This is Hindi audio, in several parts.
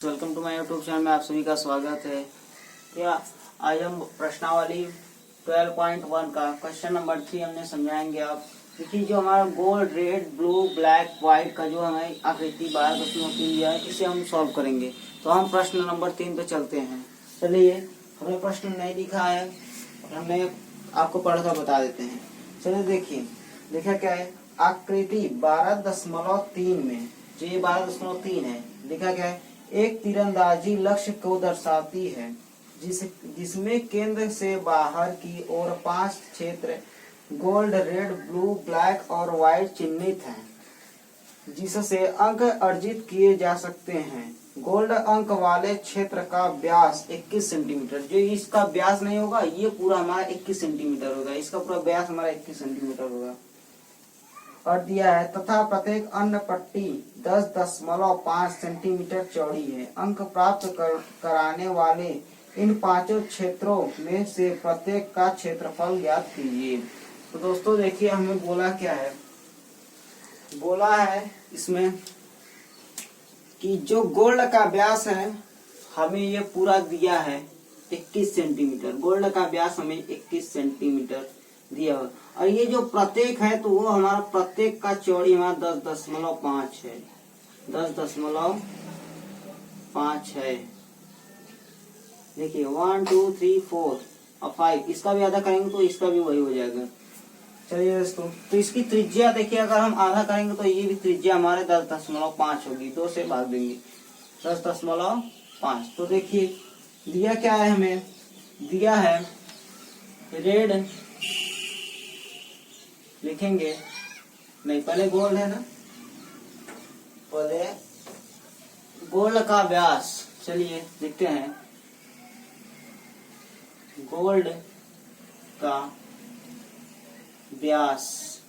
Welcome to my YouTube channel में आप सभी का स्वागत है। क्या आज हम प्रश्नावली 12.1 का क्वेश्चन नंबर 3 हमने समझाएंगे। आप देखिए, जो हमारा gold, red, blue, black, white का जो हमें आकृति 12.3 दिया है, इसे हम सॉल्व करेंगे। तो हम प्रश्न नंबर 3 पे चलते हैं। चलिए, हमने प्रश्न नहीं लिखा है और हमने आपको पढ़कर बता देते हैं। चलिए देखिए, देखा क्या है, आकृति 12.3 में जो ये 12.3 है, लिखा क्या है, एक तीरंदाजी लक्ष्य को दर्शाती है जिसमें केंद्र से बाहर की ओर 5 क्षेत्र गोल्ड, रेड, ब्लू, ब्लैक और व्हाइट चिन्हित हैं, जिससे अंक अर्जित किए जा सकते हैं। गोल्ड अंक वाले क्षेत्र का व्यास 21 सेंटीमीटर, जो इसका व्यास नहीं होगा, ये पूरा हमारा 21 सेंटीमीटर होगा, इसका पूरा व्यास हमारा 21 सेंटीमीटर होगा और दिया है, तथा प्रत्येक अन्य पट्टी 10.5 सेंटीमीटर चौड़ी है। अंक प्राप्त कराने वाले इन पांचों क्षेत्रों में से प्रत्येक का क्षेत्रफल ज्ञात कीजिए। तो दोस्तों देखिए, हमें बोला क्या है, बोला है इसमें कि जो गोल्ड का व्यास है हमें ये पूरा दिया है 21 सेंटीमीटर। गोल्ड का व्यास हमें 21 सेंटीमीटर दिया हुआ, और ये जो प्रत्येक है तो वो हमारा प्रत्येक का चौड़ी हमारा 10.5 है, 10.5 है। देखिए 1 2 3 4 और 5, इसका भी आधा करेंगे तो इसका भी वही हो जाएगा। चलिए दोस्तों, तो इसकी त्रिज्या देखिए, अगर हम आधा करेंगे तो ये भी त्रिज्या हमारे 10.5 होगी, 2 से भाग देंगे 10.5। तो देखिए दिया क्या है, हमें दिया है रेड, लिखेंगे नहीं, पहले गोल्ड है ना, पहले गोल्ड का व्यास। चलिए देखते हैं, गोल्ड का व्यास,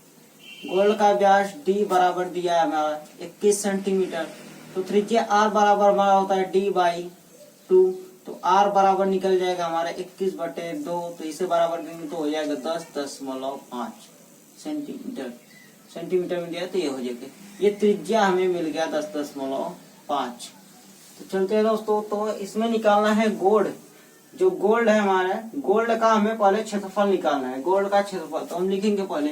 गोल्ड का व्यास D बराबर दिया है हमारा 21 सेंटीमीटर। तो त्रिज्या R बराबर हमारा होता है D/2, तो R बराबर निकल जाएगा हमारा 21/2, तो इसे बराबर करेंगे तो हो जाएगा 10.5 सेंटीमीटर। सेंटीमीटर में दिया तो ये हो जाएगा, ये त्रिज्या हमें मिल गया 10.5। तो चलते हैं दोस्तों, तो इसमें निकालना है गोल्ड। जो गोल्ड है हमारा, गोल्ड का हमें पहले क्षेत्रफल निकालना है, गोल्ड का क्षेत्रफल। तो हम लिखेंगे, पहले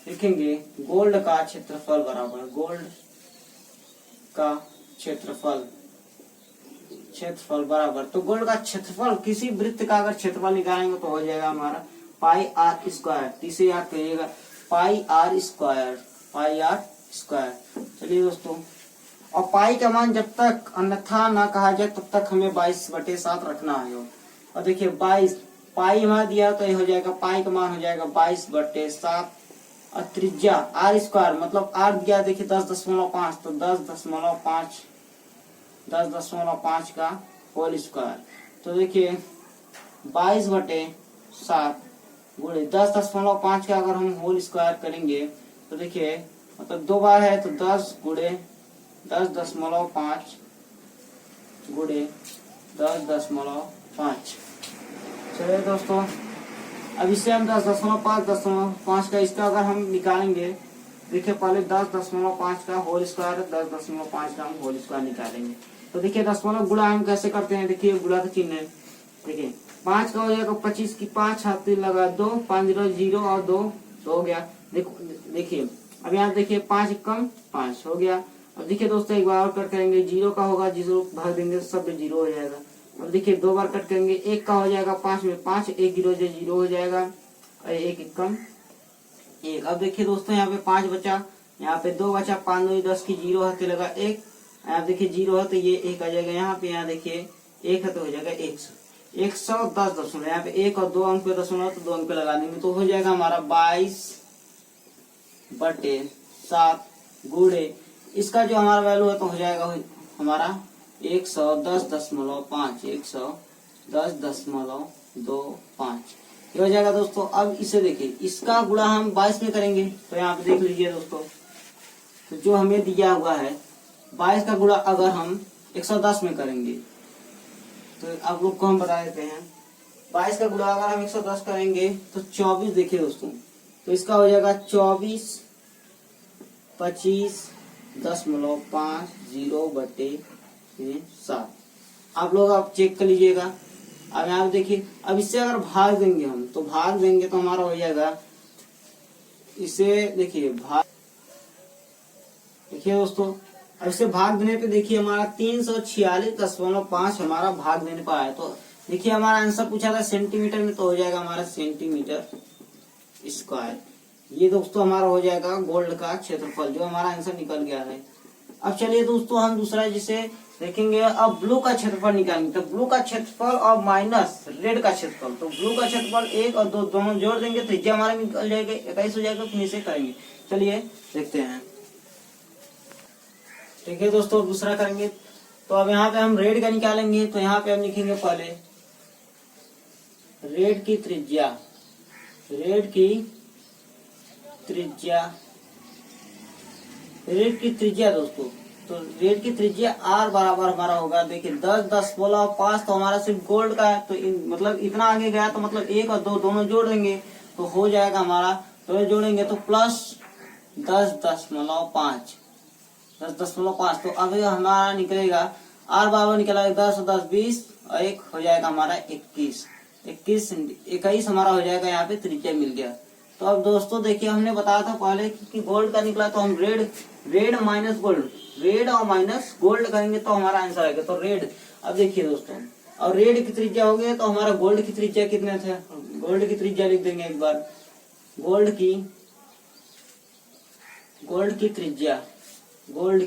लिखेंगे गोल्ड का क्षेत्रफल बराबर गोल्ड का क्षेत्रफल, क्षेत्रफल बराबर, तो गोल्ड का क्षेत्रफल, किसी वृत्त का अगर क्षेत्रफल निकालेंगे तो हो जाएगा हमारा πr²। इसे याद करिएगा, πr²। चलिए दोस्तों, और पाई का मान जब तक अन्यथा ना कहा जाए तब तक हमें 22/7 रखना है। और देखिए 22 पाई हमारा दिया तो ये हो जाएगा, पाई का मान हो जाएगा 22/7, और त्रिज्या r², मतलब r दिया देखिए 10.5, तो 10.5 का होल स्क्वायर। तो देखिए 22/7 गुणे 10.5 का अगर हम होल स्क्वायर करेंगे तो देखिए, मतलब 2 बार है तो 10 गुणे 10.5 गुणे 10.5। चलिए दोस्तों, अब इससे हम 10.5 का इसका अगर हम निकालेंगे, देखिए पहले 10.5 का होल स्क्वायर, 10.5 का हम होल स्क्वायर निकालेंगे। तो देखिए दशमलव गुणा हम कैसे करते हैं, देखिए गुणा का चिन्ह है, देखिए 5 का हो जाएगा 25 की 5 हाथ लगा 2, 5 0 और 2 तो हो गया। देखिए अब यहाँ देखिए 5 कम 5 हो गया। अब देखिए दोस्तों, एक बार और कट करेंगे, 0 का होगा, 0 भाग देंगे सब 0 हो जाएगा। अब देखिए 2 बार कट करेंगे, 1 का हो जाएगा 5 में 5, 1 0 हो जाएगा, और 1 कम 1। अब देखिए दोस्तों, यहाँ पे 5 बचा, यहाँ पे 2 बचा, 5 2 10 की 0 हाथ लगा 1, आप देखिए 0 है तो ये 1 आ जाएगा यहाँ पे, यहाँ देखिए 1 है तो हो जाएगा 110 दशमलव, यहाँ पे 1 और 2 अंक पे दशमलव, तो 2 अंक पे लगा देंगे तो हो जाएगा हमारा 22/7 गुणे, इसका जो हमारा वैल्यू है तो हो जाएगा हमारा 110.5, 110.25 ये हो जाएगा दोस्तों। अब इसे देखिए, इसका गुणा हम 22 में करेंगे, तो यहाँ पे देख लीजिए दोस्तों, तो जो हमें दिया हुआ है 22 का गुणा अगर हम 110 में करेंगे, तो आप लोग को हम बता देते हैं, 22 का गुणा अगर हम 110 करेंगे तो 24, देखिए दोस्तों, तो इसका हो जाएगा 24 25.50 3 7। आप लोग आप चेक कर लीजिएगा। अब यहाँ पे देखिए, अब इससे अगर भाग देंगे हम, तो भाग देंगे तो हमारा हो जाएगा, इसे देखिए भाग, देखिए दोस्तों, अब इसे भाग देने पे देखिए हमारा 346.5 हमारा भाग देने पर आया। तो देखिए हमारा आंसर पूछा था सेंटीमीटर में, तो हो जाएगा हमारा सेंटीमीटर स्क्वायर। ये दोस्तों हमारा हो जाएगा गोल्ड का क्षेत्रफल, जो हमारा आंसर निकल गया है। अब चलिए दोस्तों हम दूसरा जिसे देखेंगे, अब ब्लू का क्षेत्रफल निकालेंगे। तो ब्लू का क्षेत्रफल और माइनस रेड का क्षेत्रफल, तो ब्लू का क्षेत्रफल 1 और 2 दोनों जोड़ देंगे, त्रिज्या हमारा निकल जाएगा 21 हो जाएगा। फिर इसे करेंगे, चलिए देखते हैं। ठीक है दोस्तों, दूसरा करेंगे। तो अब यहाँ पे हम रेड का निकालेंगे। तो यहाँ पे हम लिखेंगे पहले रेड की त्रिज्या, रेड की त्रिज्या, रेड की त्रिज्या दोस्तों, तो रेड की त्रिज्या r बराबर हमारा होगा, देखिए 10.5 तो हमारा सिर्फ गोल्ड का है, तो मतलब इतना आगे गया, तो मतलब 1 और 2 दोनों जोड़ देंगे तो हो जाएगा हमारा, तो जोड़ेंगे तो प्लस 10.5, 10.5। तो अब हमारा निकलेगा r बराबर निकला 10 और 10 20 और 1 हो जाएगा हमारा 21 हमारा हो जाएगा। यहाँ पे त्रिज्या मिल गया। तो अब दोस्तों देखिए, हमने बताया था पहले कि गोल्ड का निकला, तो हम रेड माइनस गोल्ड, रेड और माइनस गोल्ड करेंगे तो हमारा आंसर आएगा। तो रेड, अब देखिए दोस्तों, और रेड की त्रिज्या हो गई, तो हमारा गोल्ड की त्रिज्या कितने थे, गोल्ड की त्रिज्या लिख देंगे एक बार। गोल्ड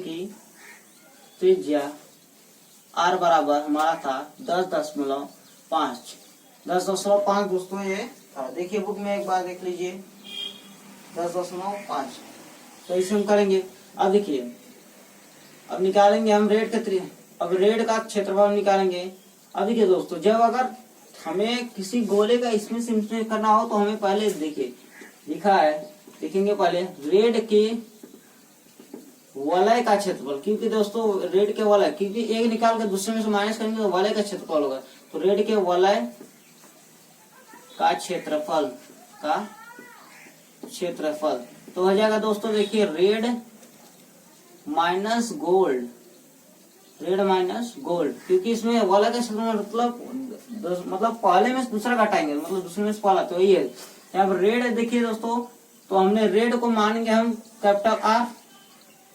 की त्रिज्या r बराबर हमारा था 10.5 दोस्तों ये था। देखिए बुक में एक बार देख लीजिए, 10.5। तो इसे हम करेंगे। अब देखिए, अब निकालेंगे हम अब रेड का क्षेत्रफल निकालेंगे। अब देखिए दोस्तों, जब अगर हमें किसी गोले का इसमें करना हो, तो हमें पहले देखिए लिखा है, लिखेंगे पहले रेड के वलय का क्षेत्रफल, क्योंकि दोस्तों रेड के वलय, क्योंकि एक निकाल कर दूसरे में से माइनस करेंगे तो वलय का क्षेत्रफल होगा। तो रेड के वलय का क्षेत्रफल तो हो जाएगा दोस्तों, देखिए रेड माइनस गोल्ड, क्योंकि इसमें वलय का क्षेत्रफल मतलब पहले में से दूसरा घटाएंगे, मतलब दूसरे में से पहला, तो यही है। यहाँ पर रेड देखिए दोस्तों, तो हमने रेड को मानेंगे हम कैपिटल R,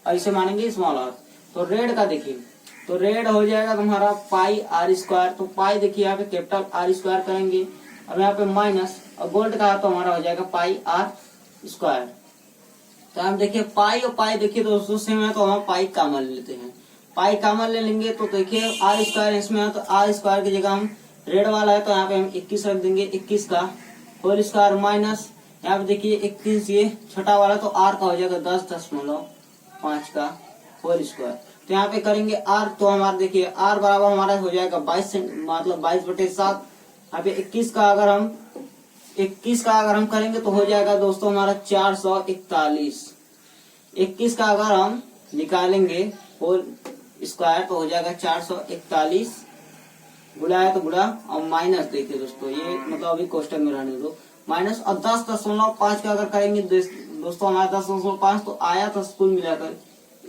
ऐसे मानेंगे स्मॉल r। तो रेड का देखिए, तो रेड हो जाएगा तुम्हारा पाई r स्क्वायर। तो पाई देखिए यहाँ पे कैपिटल R स्क्वायर करेंगे। अब यहाँ पे माइनस, और गोल्ड का तो हमारा हो जाएगा पाई r स्क्वायर। तो हम देखिए पाई और पाई देखिए दोस्तों सेम है, तो हम पाई कॉमन लेते हैं, पाई कॉमन ले लेंगे। तो देखिए r स्क्वायर इसमें है, तो r स्क्वायर की जगह हम रेड वाला है, तो यहाँ पे हम 21 रख देंगे, 21 का होल स्क्वायर माइनस, यहाँ पे देखिए 21 ये छोटा वाला, तो r का हो जाएगा 10.5 का होल स्क्वायर। तो यहाँ पे करेंगे r, तो हमारा देखिए r बराबर हमारा हो जाएगा 22, मतलब 22/7। यहाँ पे 21 का अगर हम करेंगे तो हो जाएगा दोस्तों हमारा 441। 21 का अगर हम निकालेंगे होल स्क्वायर तो हो जाएगा 441, गुणा है तो गुणा, और माइनस देखिए दोस्तों, ये मतलब अभी क्वेश्चन में रहने दो, माइनस, और 10.5 का अगर करेंगे दोस्तों हमारा 10.5, तो आया था कुल मिलाकर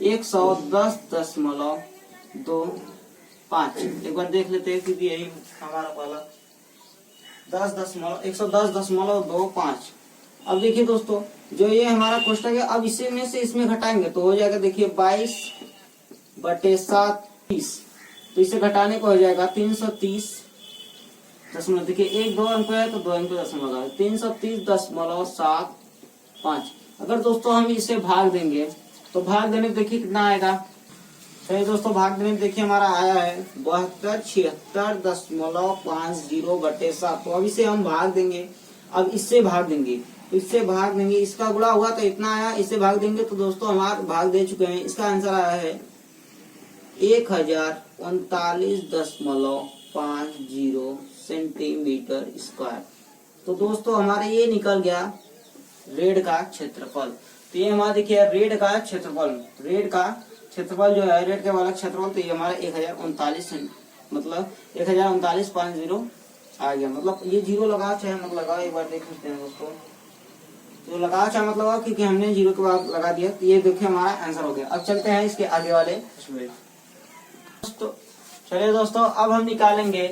110.25। एक बार देख लेते हैं, क्योंकि यही हमारा पहला 110.25। अब देखिए दोस्तों, जो ये हमारा क्वेश्चन है, अब इसे में से इसमें घटाएंगे तो हो जाएगा देखिए 22/7 30। तो इसे घटाने को हो जाएगा 330 दशमलव, देखिए 1 2 अंक है तो 2 अंक दशमलव लगा, 330.75। अगर दोस्तों हम इसे भाग देंगे, तो भाग देने देखिए कितना आएगा। चलिए दोस्तों, भाग देने देखिए हमारा आया है 7276.50/7। तो अब इसे हम भाग देंगे, अब इससे भाग देंगे, तो इससे भाग देंगे, इसका गुणा हुआ तो इतना आया, इससे भाग देंगे तो दोस्तों हमारा भाग दे चुके हैं। इसका आंसर आया है 1039.50 सेंटीमीटर स्क्वायर। तो दोस्तों हमारा ये निकल गया रेड का क्षेत्रफल। तो ये हमारा देखिए रेड का क्षेत्रफल जो है, रेड के वाला क्षेत्रफल, तो ये हमारा 1039, मतलब 1039.50 आ गया। मतलब ये जीरो लगाओ चाहे मत लगाओ, एक बार देख लेते हैं दोस्तों, तो लगाओ चाहे मत लगाओ, क्योंकि हमने जीरो के बाद लगा दिया। तो ये देखिए हमारा आंसर हो गया। अब चलते हैं इसके आगे वाले तो चलिए दोस्तों, अब हम निकालेंगे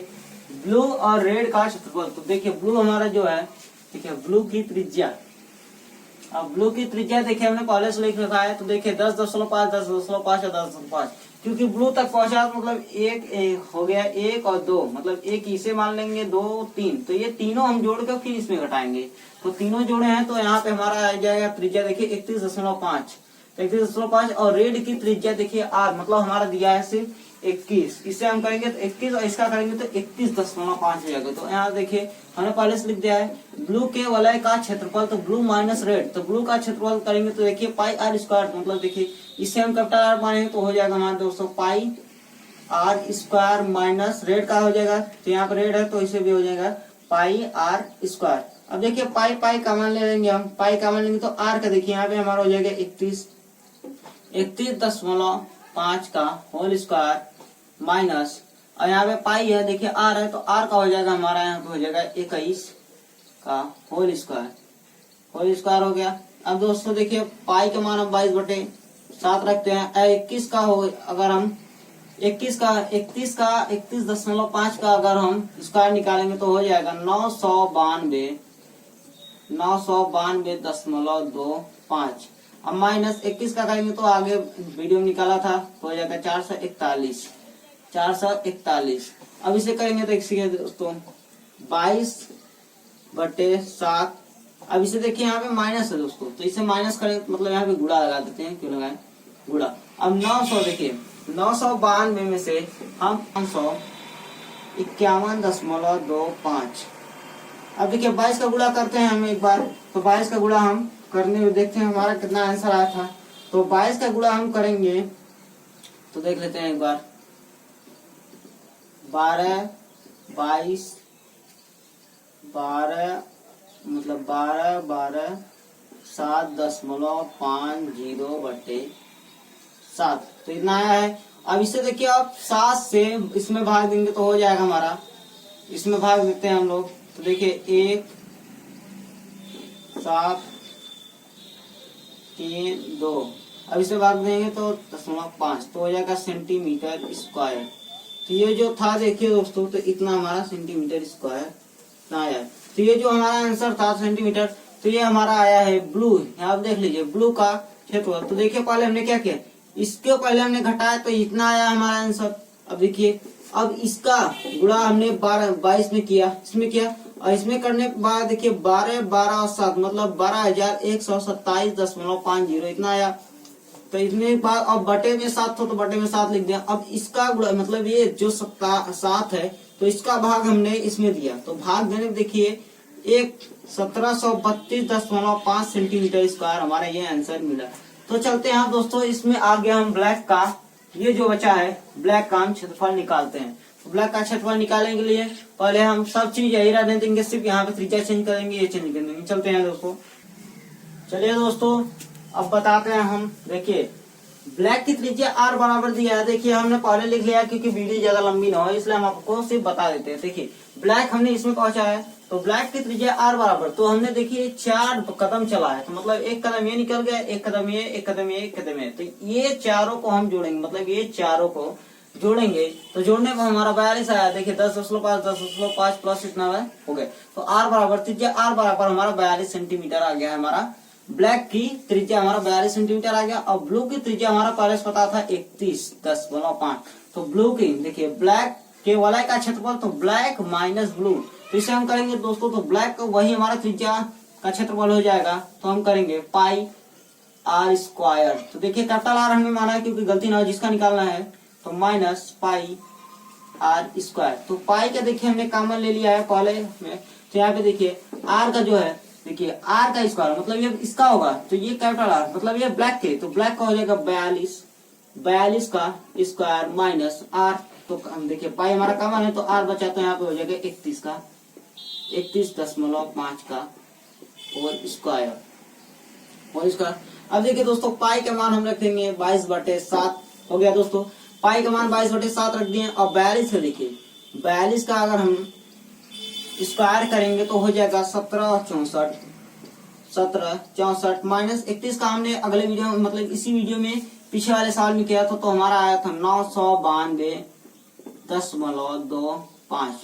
ब्लू और रेड का क्षेत्रफल। तो देखिए ब्लू हमारा जो है, ठीक है, ब्लू की त्रिज्या, अब ब्लू की त्रिज्या देखिए हमने पहले से लिख रखा है। तो देखिए 10.5, 10.5 और 10.5, क्योंकि ब्लू तक पहुंचा तो मतलब एक हो गया, 1 और 2, मतलब एक इसे मान लेंगे, 2 3, तो ये तीनों हम जोड़ कर फिर इसमें घटाएंगे। तो तीनों जोड़े हैं तो यहाँ पे हमारा आ जाएगा त्रिज्या देखिए 31.5, 31.5। और रेड की त्रिज्या देखिए आर, मतलब हमारा दिया है सिर्फ 21, इससे हम करेंगे तो 21 और इसका करेंगे तो 31.5 हो जाएगा। तो यहाँ देखिए हमने पहले से लिख दिया है ब्लू के वलय का क्षेत्रफल, तो ब्लू माइनस रेड, तो ब्लू का क्षेत्रफल करेंगे तो देखिए पाई आर स्क्वायर, मतलब देखिए इससे हम कैपिटल आर मानेंगे तो हो जाएगा हमारे दोस्तों पाई आर स्क्वायर माइनस रेड का हो जाएगा, तो यहाँ पे रेड है तो इसे भी हो जाएगा पाई आर स्क्वायर। अब देखिए पाई पाई कॉमन ले लेंगे हम, पाई कॉमन लेंगे तो आर का देखिए यहाँ पे हमारा हो जाएगा 31.5 का होल स्क्वायर माइनस, और यहाँ पे पाई है देखिए आर है तो आर का हो जाएगा हमारा यहाँ पे हो जाएगा 21 का होल स्क्वायर हो गया। अब दोस्तों देखिए पाई के मान हम 22/7 रखते हैं। 21 का हो, अगर हम 31.5 का अगर हम स्क्वायर निकालेंगे तो हो जाएगा 992.25। अब माइनस 21 का करेंगे तो आगे वीडियो में निकाला था तो हो जाएगा 441। अब इसे करेंगे तो एक दोस्तों 22/7। अब इसे देखिए यहाँ पे माइनस है दोस्तों, तो इसे माइनस करेंगे तो मतलब यहाँ पे गुणा लगा देते हैं, क्यों लगाए गुणा। अब 900 देखिए 992 में से हम 551.25। अब देखिए 22 का गुणा करते हैं हम एक बार, तो 22 का गुणा हम करने में देखते हैं हमारा कितना आंसर आया था। तो 22 का गुणा हम करेंगे तो देख लेते हैं एक बार, 12 मतलब 7.50/7, तो इतना आया है। अब इसे देखिए आप 7 से इसमें भाग देंगे तो हो जाएगा हमारा, इसमें भाग देते हैं हम लोग, तो देखिए 1 7 3 2, अब इसे भाग देंगे तो 0.5, तो हो जाएगा सेंटीमीटर स्क्वायर। तो ये जो था देखिए दोस्तों, तो इतना हमारा सेंटीमीटर स्क्वायर आया। तो ये जो हमारा आंसर था सेंटीमीटर, तो ये हमारा आया है ब्लू। आप देख लीजिए ब्लू का क्षेत्रफल। तो देखिए पहले हमने क्या किया, इसके पहले हमने घटाया तो इतना आया हमारा आंसर। अब देखिए अब इसका गुणा हमने 22 में किया, इसमें किया, और इसमें करने के बाद देखिए 12 12 और 7 मतलब 12,127.50 इतना आया। तो इतने बाद अब बटे में 7 तो बटे में 7 लिख दिया। अब इसका गुणा मतलब ये जो 7 है तो इसका भाग हमने इसमें दिया, तो भाग देने में देखिए 1732.5 सेंटीमीटर स्क्वायर हमारा ये आंसर मिला। तो चलते हैं दोस्तों, इसमें आ गया हम ब्लैक का, ये जो बचा है ब्लैक का हम क्षेत्रफल निकालते हैं। तो ब्लैक का क्षेत्रफल निकालने के लिए पहले हम सब चीज यही रहने देंगे, सिर्फ यहाँ पे त्रिज्या चेंज करेंगे, ये चेंज करेंगे। चलते हैं दोस्तों, चलिए दोस्तों अब बताते हैं हम। देखिए ब्लैक की त्रिज्या r बराबर दिया है, देखिए हमने पहले लिख लिया क्योंकि वीडियो ज्यादा लंबी ना हो इसलिए हम आपको सिर्फ बता देते हैं। देखिए ब्लैक हमने इसमें पहुंचा है, तो ब्लैक की त्रिज्या r बराबर, तो हमने देखिए 4 कदम चला है, तो मतलब एक कदम ये निकल गया, एक कदम ये, एक कदम ये, एक कदम ये, तो ये चारों को हम जोड़ेंगे, मतलब ये चारों को जोड़ेंगे तो जोड़ने पर हमारा 42 आया। देखिए 10.5 10.5 प्लस इतना हो गया, तो r बराबर त्रिज्या r बराबर हमारा 42 सेंटीमीटर आ गया है। हमारा ब्लैक की त्रिज्या हमारा 42 सेंटीमीटर आ गया। और ब्लू की त्रिज्या हमारा पहले से पता था 31.5। तो ब्लू की देखिए ब्लैक के वलय का क्षेत्रफल, तो ब्लैक माइनस ब्लू, तो इसे हम करेंगे दोस्तों, तो ब्लैक वही हमारा त्रिज्या का क्षेत्रफल हो जाएगा, तो हम करेंगे पाई आर स्क्वायर। तो देखिए कैपिटल आर हमने माना है क्योंकि गलती ना हो, जिसका निकालना है, तो माइनस पाई आर स्क्वायर। तो पाई का देखिए हमने कॉमन ले लिया है पहले में, तो यहाँ पे देखिए आर का जो है, देखिए आर का स्क्वायर मतलब ये इसका होगा, तो ये कैपिटल आर मतलब ये ब्लैक के, तो ब्लैक का हो जाएगा 42 का स्क्वायर माइनस आर। तो हम देखिए पाई हमारा कॉमन है तो आर बचा, तो यहाँ पे हो जाएगा 31.5 का होल स्क्वायर। अब देखिए दोस्तों पाई के मान हम रख देंगे 22/7 हो गया दोस्तों, पाई का मान 22/7 रख दिए। और 42 है, देखिए 42 का अगर हम स्क्वायर करेंगे तो हो जाएगा 17 64 माइनस 31 का हमने अगले वीडियो मतलब इसी वीडियो में पिछले वाले साल में किया था तो हमारा आया था 992.25।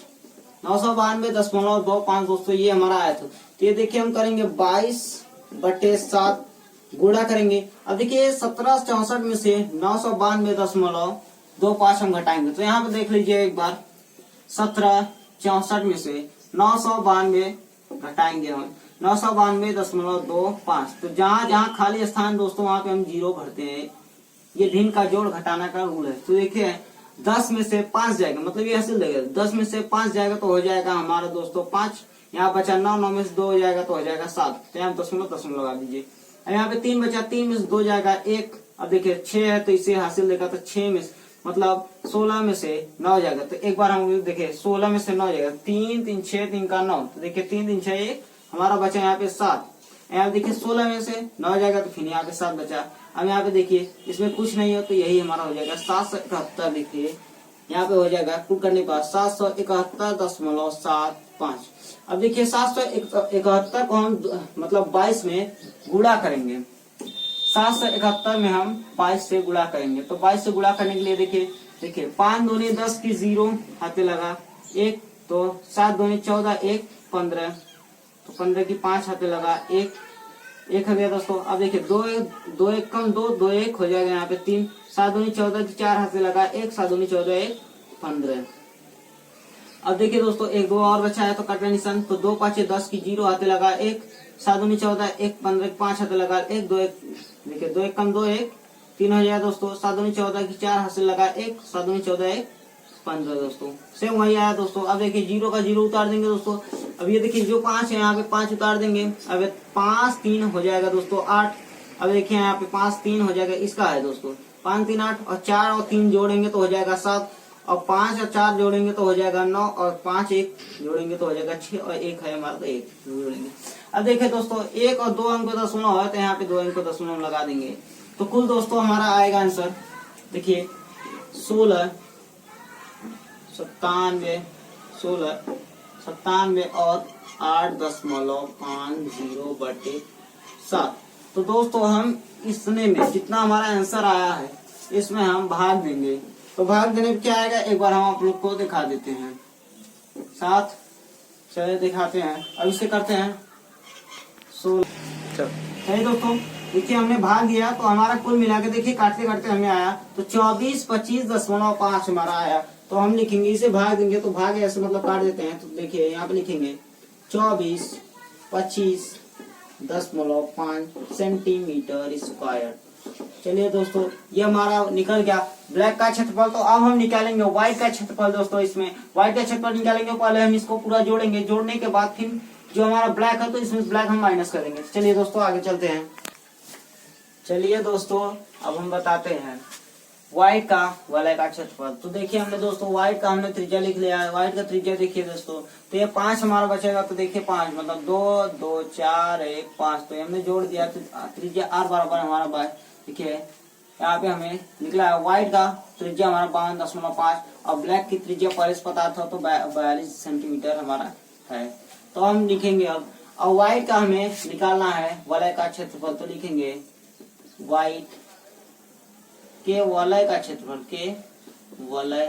992.25 दोस्तों ये हमारा आया था। तो ये देखिए हम करेंगे 22/7 गुणा करेंगे। अब देखिए 1764 में से 992.25 हम घटाएंगे। तो यहाँ पे देख लीजिए एक बार, 1764 में से 992 घटाएंगे हम 992.25। तो जहां जहां खाली स्थान दोस्तों वहां पे हम 0 भरते हैं। ये भिन्न का जोड़ घटाना का रूल है। तो देखिए 10 में से 5 जाएगा, मतलब ये हासिल देगा। 10 में से 5 जाएगा तो हो जाएगा हमारा दोस्तों 5। यहाँ बचा 9, 9 में से 2 हो जाएगा तो हो जाएगा 7। तो यहाँ दशमलव लगा दीजिए। यहाँ पे 3 बचा, 3 में से 2 जाएगा 1। अब देखिए 6 है तो इसे हासिल देगा, तो 6 में मतलब 16 में से 9 जाएगा। तो एक बार हम देखिए 16 में से 9 जाएगा, 3 3 6 3 का 9। तो देखिए 3 3 6 1 हमारा बचा यहाँ पे 7। यहाँ देखिए 16 में से 9 जाएगा तो फिर यहाँ पे 7 बचा। अब यहाँ पे देखिए इसमें कुछ नहीं हो तो यही हमारा हो जाएगा 771। देखिए यहाँ पे हो जाएगा कुल करने पर 771.75। अब देखिए 771 को हम मतलब 22 में गुणा करेंगे। 771 में हम 22 से गुणा करेंगे। तो 22 से गुणा करने के लिए देखिए 5 दूनी 10 की 0 हाथे लगा 1, तो 7 दूनी 14 1 15, तो 15 की 5 हाथे लगा 1 हो गया दोस्तों। अब देखिए 2 1 कम 2 2 1 हो जाएगा यहाँ पे 3, 7 दूनी 14 की 4 हाथे लगा 1, 7 दूनी 14 1 15। अब देखिए दोस्तों 1 2 और बचा है तो कटना निशान, तो 2 5 10 की 0 हाथे लगा 1, 7 दूनी 14 1 15 की 5 हाथे लगा 1 2 1, देखिए 2 1 कम 2 1 3 हो जाएगा दोस्तों। 7 दूनी 14 की 4 हाथे लगा 1, 7 दूनी 14 1 15 दोस्तों। सेम वही आया दोस्तों। अब देखिए 0 का 0 उतार देंगे दोस्तों। अब ये देखिए जो 5 है यहाँ पे 5 उतार देंगे। अब 5 3 हो जाएगा दोस्तों 8। अब देखिए यहाँ पे 5 3 हो जाएगा, इसका है दोस्तों 5 3 8, और 4 और 3 जोड़ेंगे तो हो जाएगा 7, और 5 और 4 जोड़ेंगे तो हो जाएगा 9, और 5 1 जोड़ेंगे तो हो जाएगा 6, और 1 है हमारा तो 1 जोड़ेंगे। अब देखिए दोस्तों 1 और 2 अंक का दशमलव है तो यहाँ पे 2 अंक का दशमलव लगा देंगे। तो कुल दोस्तों हमारा आएगा आंसर देखिए 16 97 और 8.50/7। तो दोस्तों हम इसने में जितना हमारा आंसर आया है इसमें हम भाग देंगे। तो भाग देने में क्या आएगा एक बार हम आप लोग को दिखा देते हैं साथ, चलिए दिखाते हैं। अब इसे करते हैं 16। है दोस्तों देखिए हमने भाग दिया तो हमारा कुल मिला के देखिए काटते काटते हमें आया तो 2425.5 हमारा आया। तो हम लिखेंगे इसे भाग देंगे तो भाग ऐसे मतलब काट देते हैं। तो देखिए यहाँ पे लिखेंगे 2425.5 सेंटीमीटर स्क्वायर। चलिए दोस्तों ये हमारा निकल गया ब्लैक का क्षेत्रफल। तो अब हम निकालेंगे व्हाइट का क्षेत्रफल दोस्तों। इसमें व्हाइट का क्षेत्रफल निकालेंगे, पहले हम इसको पूरा जोड़ेंगे, जोड़ने के बाद फिर जो हमारा ब्लैक है तो इसमें ब्लैक हम माइनस करेंगे। चलिए दोस्तों आगे चलते हैं। चलिए दोस्तों अब हम बताते हैं व्हाइट का वाले का क्षेत्रफल। तो देखिए हमने दोस्तों व्हाइट का हमने त्रिज्या लिख लिया है। व्हाइट का त्रिज्या देखिए दोस्तों, तो ये 5 हमारा बचेगा। तो देखिए 5 मतलब 2 2 4 1 5, तो हमने जोड़ दिया तो त्रिज्या r बराबर हमारा देखिए यहाँ पे हमें निकला है व्हाइट का त्रिज्या हमारा 52.5 और ब्लैक की त्रिज्या पहले से पता था तो 42 सेंटीमीटर हमारा है। तो हम लिखेंगे अब व्हाइट का हमें निकालना है वलय का क्षेत्रफल। तो लिखेंगे व्हाइट के वलय का क्षेत्रफल, के वलय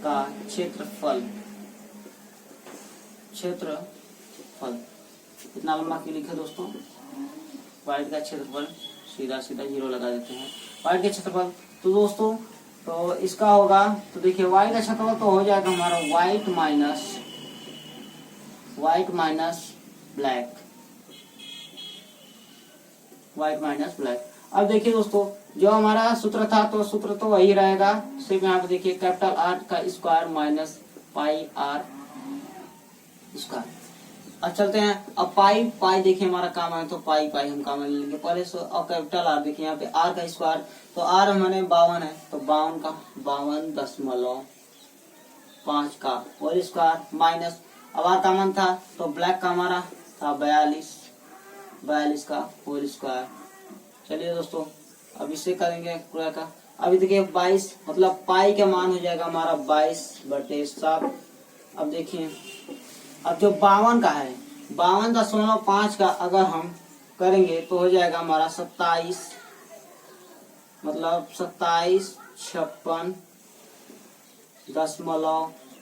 का क्षेत्रफल कितना लंबा क्यों लिखे दोस्तों। व्हाइट का क्षेत्रफल सीधा सीधा 0 लगा देते हैं। व्हाइट का क्षेत्रफल तो दोस्तों तो इसका होगा, तो देखिए व्हाइट का क्षेत्रफल तो हो जाएगा हमारा white minus black, white minus black. अब देखिए दोस्तों जो हमारा सूत्र था तो सूत्र तो वही रहेगा, सिर्फ यहाँ पे देखिए कैपिटल R का square minus pi R square. अब चलते हैं अब पाई देखिए हमारा काम है तो पाई हम काम ले लेंगे पहले से। और कैपिटल R देखिए यहाँ पे R का स्क्वायर, तो R हमारे 52 है तो 52 का 52.5 का और स्क्वायर माइनस अब R का मान था तो ब्लैक का हमारा था 42 का होल स्क्वायर। चलिए दोस्तों अब इसे करेंगे पूरा का। अभी देखिए 22 मतलब पाई का मान हो जाएगा हमारा 22/7। अब देखिए अब जो 52 का है 52.5 का अगर हम करेंगे तो हो जाएगा हमारा 27 मतलब 2756.5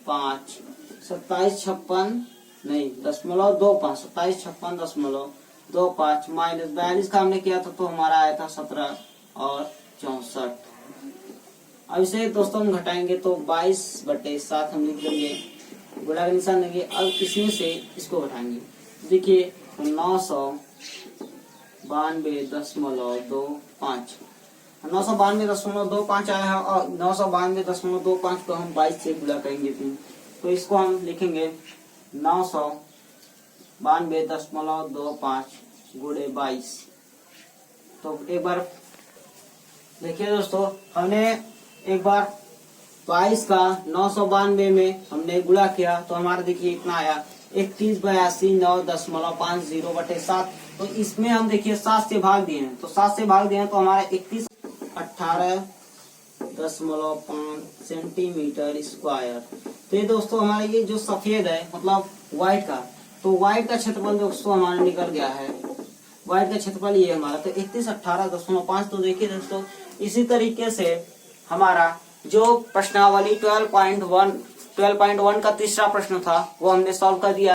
2756 नहीं 0.25 2756.25 माइनस 42 का हमने किया था तो हमारा आया था 17 और 64। अब इसे दोस्तों हम घटाएंगे तो 22/7 हम लिख देंगे, गुणा का निशान देंगे। अब इसमें से इसको घटाएंगे, देखिए 992.25 992.25 आया है और 992.25 को हम 22 से गुणा करेंगे तो इसको हम लिखेंगे 992.25 गुणे 22। तो एक बार देखिए दोस्तों, हमने एक बार 22 का 992 में हमने गुणा किया तो हमारा देखिए इतना आया 3182.9.50/7। तो इसमें हम देखिए 7 से भाग दिए हैं, तो 7 से भाग दिए हैं तो हमारा 18.5 सेंटीमीटर स्क्वायर। तो ये दोस्तों हमारा ये जो सफेद है मतलब व्हाइट का, तो व्हाइट का क्षेत्रफल दोस्तों हमारा निकल गया है, व्हाइट का क्षेत्रफल ये हमारा तो 3118.5। तो देखिए दोस्तों इसी तरीके से हमारा जो प्रश्नावली 12.1 का तीसरा प्रश्न था वो हमने सॉल्व कर दिया।